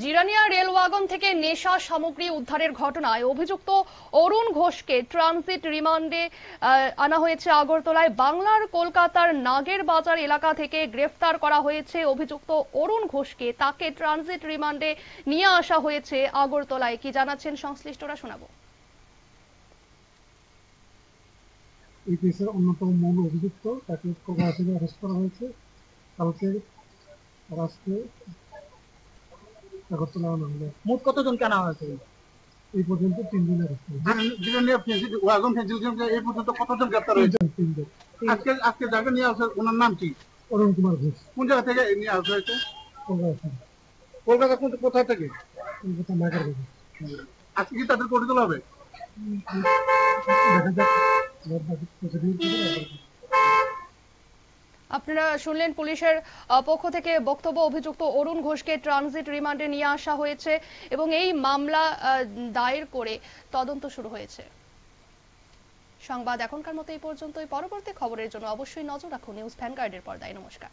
Jirania rail wagon থেকে নেশা সামগ্রী উদ্ধারের ঘটনায় অভিযুক্ত অরুণ ঘোষকে ট্রানজিট রিমান্ডে আনা হয়েছে আগরতলায়। বাংলার কলকাতার নাগের বাজার এলাকা থেকে গ্রেফতার করা হয়েছে অভিযুক্ত অরুণ ঘোষকে। তাকে ট্রানজিট রিমান্ডে নিয়ে আসা হয়েছে আগরতলায়। কি জানাচ্ছেন সংশ্লিষ্টরা, শোনাবো। এই কেসের অন্যতম মূল অভিযুক্ত, তাকে কলকাতা থেকে অ্যারেস্ট করা হয়েছে। কালকে আজকে আগরতলা আনা হলো। মোট কতজনকে আনা হয়েছে? এই পর্যন্ত 3 জন অ্যারেস্ট হয়েছে। এই পর্যন্ত কতজন গ্রেপ্তার হয়েছে? 3 জন। আজকে যাকে নিয়ে আসে ওনার নাম কি? অরুণ কুমার ঘোষ। কোন জায়গা থেকে নিয়ে আসা হয়েছে? কলকাতা থেকে। কলকাতা কোথায় থেকে? কলকাতা নাগের বাজার। আজকে কি তাদের কোর্টে তোলা হবে? দেখা যাক বাকি প্রসিডিউর কি হবে। আপনারা শুনলেন পুলিশের পক্ষ থেকে বক্তব্য। অভিযুক্ত অরুণ ঘোষকে ট্রানজিট রিমান্ডে নিয়ে আসা হয়েছে এবং এই মামলা দায়ের করে তদন্ত শুরু হয়েছে। সংবাদ এখনকার মতো এই পর্যন্তই। পরবর্তী খবরের জন্য অবশ্যই নজর রাখুন নিউজ ভ্যানগার্ডের পর্দায়। নমস্কার।